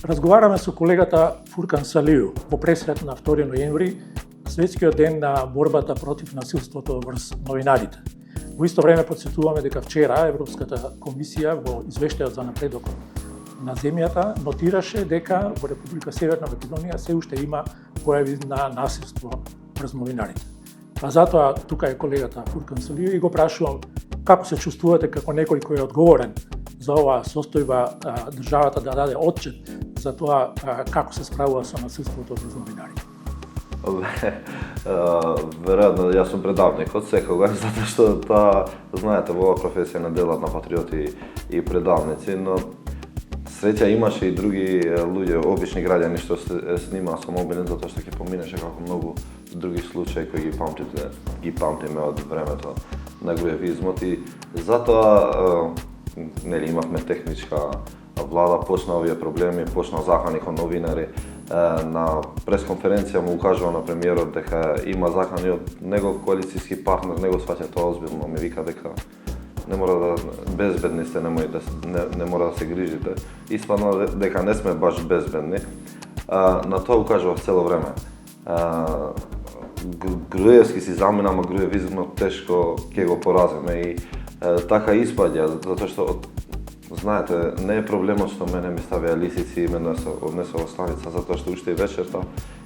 Разговараме со колегата Фуркан Салију во пресрет на 2 ноември, светскиот ден на борбата против насилството врз новинарите. Во исто време подсетуваме дека вчера Европската комисија во извештајот за напредокот на земјата нотираше дека во Република Северна Македонија се уште има појави на насилство врз новинарите. Па затоа тука е колегата Фуркан Салију и го прашувам како се чувствувате како некој кој е одговорен за оваа состојба, државата да даде отчет за тоа како се справува со насилството врз новинарите. Веројатно, јас сум предавник од секогаш, затоа што знаете, во оваа професија не делат на патриоти и предавници, но среќа имаше и други луѓе, обични граѓани што се снимаа со мобилен, затоа што ќе поминеше како многу други случаи кои ги памтиме од времето на груевизмот и затоа имавме техничка влада, почна овие проблеми, почна закани кон новинари. На пресконференција му укажува на премиерот дека има закани од негов коалицијски партнер, не го сваќа тоа озбилно, ми вика дека не мора да безбедни сте, не мора да се грижите. Испадна дека не сме баш безбедни. На тоа укажува цело време. Груевски си замина, ама груевизмот тешко ќе го поразиме и така испаѓа, затоа што знаете, не е проблемот што мене ми ставија лисици и ме однесува во станица, затоа што уште и вечерта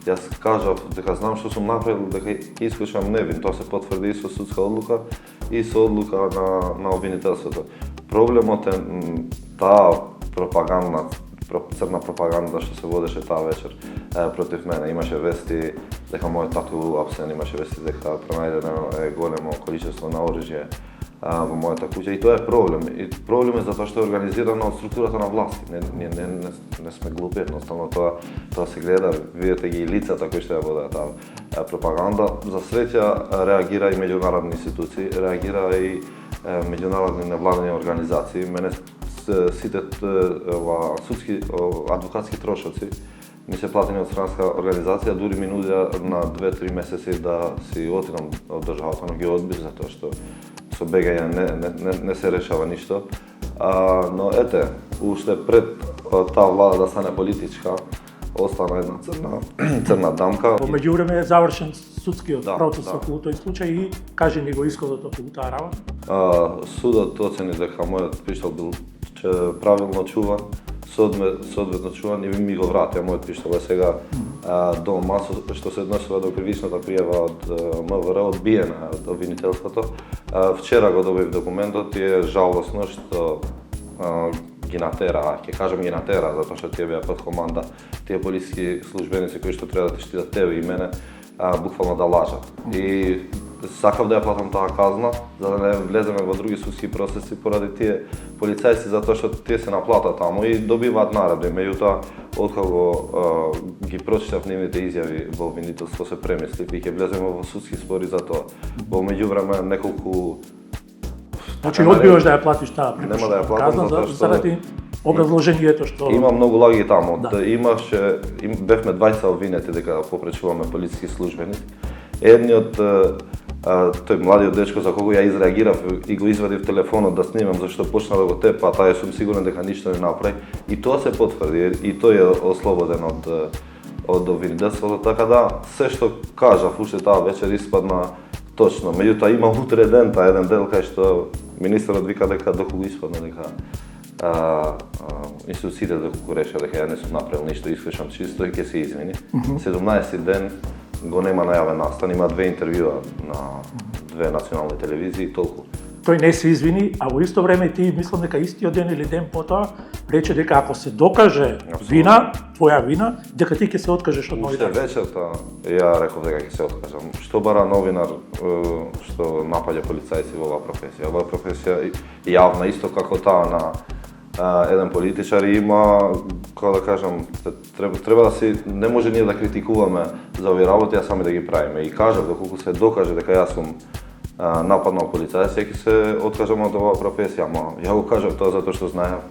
јас кажав дека знам што сум направил, дека ќе исклучам невин. Тоа се потврди и со судска одлука и со одлука на обвинителството. Проблемот е таа пропаганда, црна пропаганда што се водеше таа вечер против мене. Имаше вести дека мојот тату апсен, имаше вести дека пронајдено е големо количество на оружје во мојата куќа и тоа е проблем. И проблем е затоа што е организирано од структурата на власти. Не сме глупи, едноставно тоа се гледа, видите ги лицата кои што ја водат таа пропаганда. За среќа реагира и меѓународни институции, реагира и меѓународни невладени организации. Мене сите судски адвокатски трошоци ми се платени од странска организација, дури ми нудија на 2-3 месеци да си отидам од државата, но ги одбив затоа што со БГЈ не се решава ништо. Но ете, уште пред таа влада да стане политичка, остана една црна дамка. Во меѓувреме е завршен судскиот процес околу тој случај и кажи ни го исходот околу таа работа. Судот оцени дека мојот пиштол бил правилно чуван, соодветно чуван и ми го вратија. Мојот пиштол е сега дома, што се однесува до кривичната пријава од МВР, одбиена од обвинителството. Вчера го добив документот и е жалосно што ги натера, ќе кажам ги натера, затоа што тие беа под команда, тие полиски службеници кои што треба да те штитат тебе и мене, буквално да лажат. И сакав да ја платам таа казна, за да не влеземе во други судски процеси поради тие полицајци, затоа што тие се наплата таму и добиваат наредби. Меѓутоа, откако ги прочитав нивните изјави во обвинителство, се премислив и ќе влеземе во судски спори за тоа. Во меѓувреме неколку Значи одбиваш да ја платиш таа нема да ја платам затоа што заради образложението што има многу лаги таму. Бевме двајца обвинети дека попречуваме полициски службеници. Едниот тој младиот дечко за кого ја изреагирав и го извадив телефонот да снимам зашто почна да го тепа, тај сум сигурен дека ништо не направи и тоа се потврди и тој е ослободен од обвинителството, така да се што кажав уште таа вечер испадна точно. Меѓутоа има утре ден еден дел кај што министерот вика дека доколку испадна дека институциите доколку реша дека ја не сум направил ништо, искушам чисто и ќе се извини. 17 ден го нема најавен настан, има 2 интервјуа на 2 национални телевизии, толку. Тој не се извини, а во исто време ти мислам дека истиот ден или ден потоа рече дека ако се докаже вина, твоја вина, дека ти ќе се откажеш од новинарството. Уште вечерта ја реков дека ќе се откажам. Што бара новинар што напаѓа полицајци во оваа професија? Оваа професија јавна, исто како таа на еден политичар има, како да кажам, треба да си, не може ние да критикуваме за овие работи, а сами да ги правиме. И кажав, доколку се докаже дека јас сум нападнал полицајци, ќе се откажам од оваа професија, ама ја го кажав тоа затоа што знаев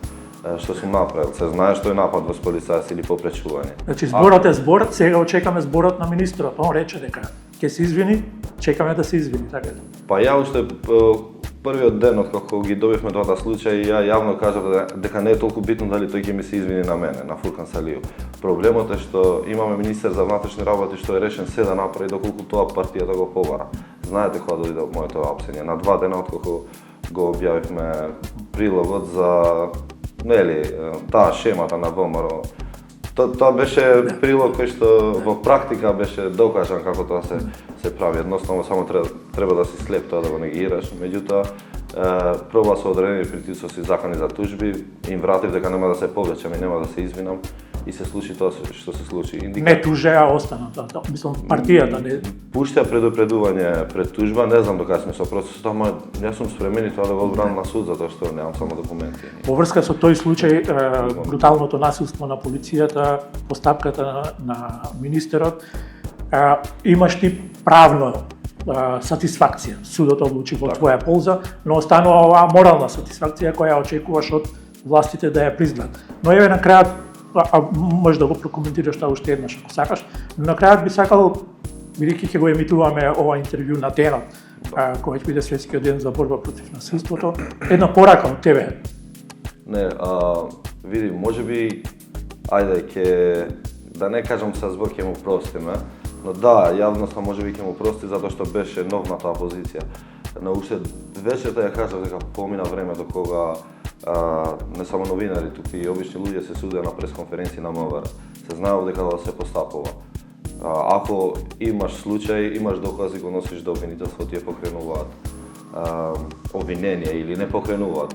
што сум направил. Се знае што е напад во полицајци или попречување. Значи зборот е збор, сега очекаме зборот на министрот. Он рече дека ќе се извини, чекаме да се извини, така е. Па ја уште првиот ден откако ги добивме двата случаи, ја јавно кажав дека не е толку битно дали тој ќе ми се извини на мене, на Фуркан Салију. Проблемот е што имаме министер за внатрешни работи што е решен се да направи доколку тоа партијата го побара. Знаете кога дојде моето апсење, на 2 дена откако го објавивме прилогот за таа шемата на ВМРО. Тоа беше прилог кој што во практика беше докажан како тоа се прави. Едноставно само треба да си слеп тоа да го негираш. Меѓутоа, проба со одредени притисоци закани за тужби, им вратив дека нема да се повлечам и нема да се извинам и се случи тоа што се случи. Не тужеа, остана тоа. Мислам, партијата не пуштија предупредување пред тужба, не знам докај сме со процесот, ама јас сум спремен и тоа да го одбранам на суд затоа што немам само документи. Во врска со тој случај, бруталното насилство на полицијата, постапката на министерот, имаш ти правно сатисфакција. Судот одлучи во твоја полза, но останува оваа морална сатисфакција која очекуваш од властите да ја признаат. Но еве на крајот, може да го прокоментираш тоа уште еднаш ако сакаш, но на крајот би сакал, бидејќи ќе го емитуваме ова интервју на денот, кој ќе биде светскиот ден за борба против насилството, една порака од тебе. Не, види, можеби, ајде, да не кажам со збор ќе му простиме, но да, јавноста можеби ќе му прости затоа што беше нов на таа позиција. Но уште вечерта ја кажав дека помина време до кога не само новинари, туку и обични луѓе се судеа на пресконференции на МВР. Се знаело дека да се постапува. Ако имаш случај, имаш докази, го носиш до обвинителство, тие покренуваат обвинение или не покренуваат,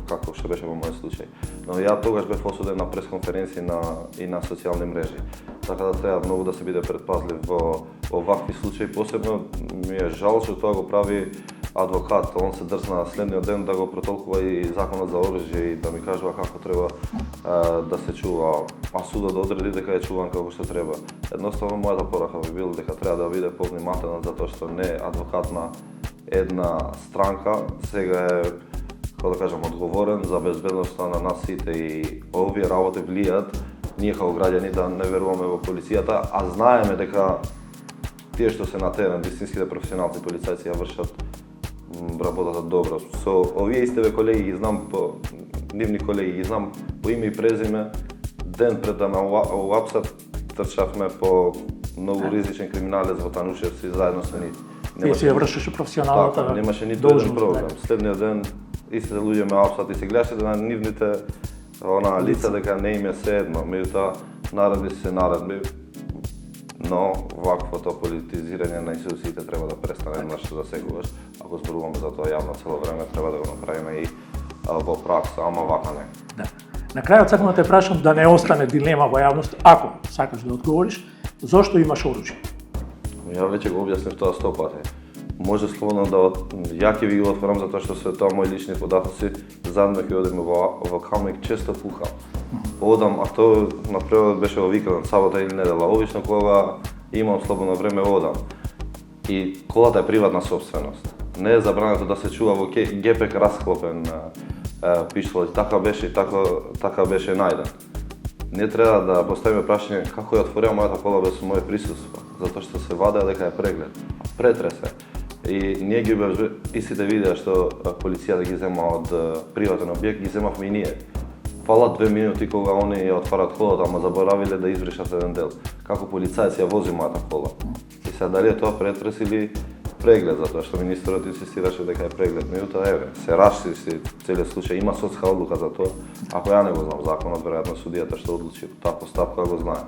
како што беше во мојот случај. Но ја тогаш бев осуден на пресконференции и на социјални мрежи. Така да треба многу да се биде предпазлив во овакви случаи. Посебно ми е жал што тоа го прави адвокат. Он се дрзна следниот ден да го протолкува и законот за оружје и да ми кажува како треба да се чува, а судот да одреди дека е чуван како што треба. Едноставно мојата порака би била дека треба да биде повнимателен затоа што не е адвокат на една странка, сега е, како да кажам, одговорен за безбедноста на нас сите и овие работи влијат ние како граѓани да не веруваме во полицијата, а знаеме дека тие што се на терен, вистинските професионалци полицајци ја вршат работата добро. Со овие истите колеги ги знам нивни колеги ги знам по име и презиме, ден пред да ме уапсат трчавме по многу ризичен криминалец во Танушевци заедно со нив. Ти си ја вршеше професионалната должност. Немаше ниту еден проблем. Следниот ден истите луѓе ме апсат и се гледаше на нивните лица дека не им е се едно, меѓутоа наредби се наредби, но ваквото политизирање на институциите треба да престане еднаш за секогаш. Ако зборуваме за тоа јавно цело време, треба да го направиме и во пракса, ама вака не. Да. На крајот сакам да те прашам да не остане дилема во јавност, ако сакаш да одговориш, зошто имаш оружје? Ја веќе го објаснив тоа 100 пати. Може слободно да ја ќе ви го отворам затоа што се тоа мои лични податоци, заедно ќе одиме во Камек, често пухам. Одам, а тоа на превод беше во викенд, сабота или недела. Обично кога имам слободно време одам. И колата е приватна собственост. Не е забрането да се чува во ГПК расклопен пиштолет. Така беше најден. Не треба да поставиме прашање како ја отворија мојата кола без моје присуство, затоа што се вадеа дека е преглед. Претресе. И ние ги истите видеа што полицијата ги зема од приватен објект, ги земавме и ние. Фала 2 минути кога они ја отварат колата, ама заборавиле да извршат еден дел. Како полицајец ја вози мојата кола. И сега дали е тоа претрес или преглед, затоа што министерот инсистираше дека е преглед. Меѓутоа, еве, се расчисти целиот случај, има судска одлука за тоа. Ако ја не го знам законот, веројатно судијата што одлучи таа постапка го знае.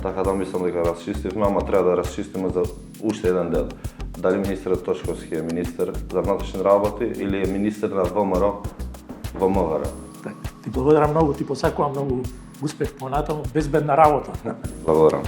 Така да мислам дека расчистивме, ама треба да расчистиме за уште еден дел. Дали министерот Тошковски е министер за внатрешни работи или е министер на ВМРО во МВР. Ти благодарам многу, ти посакувам многу успех понатаму, безбедна работа. Благодарам.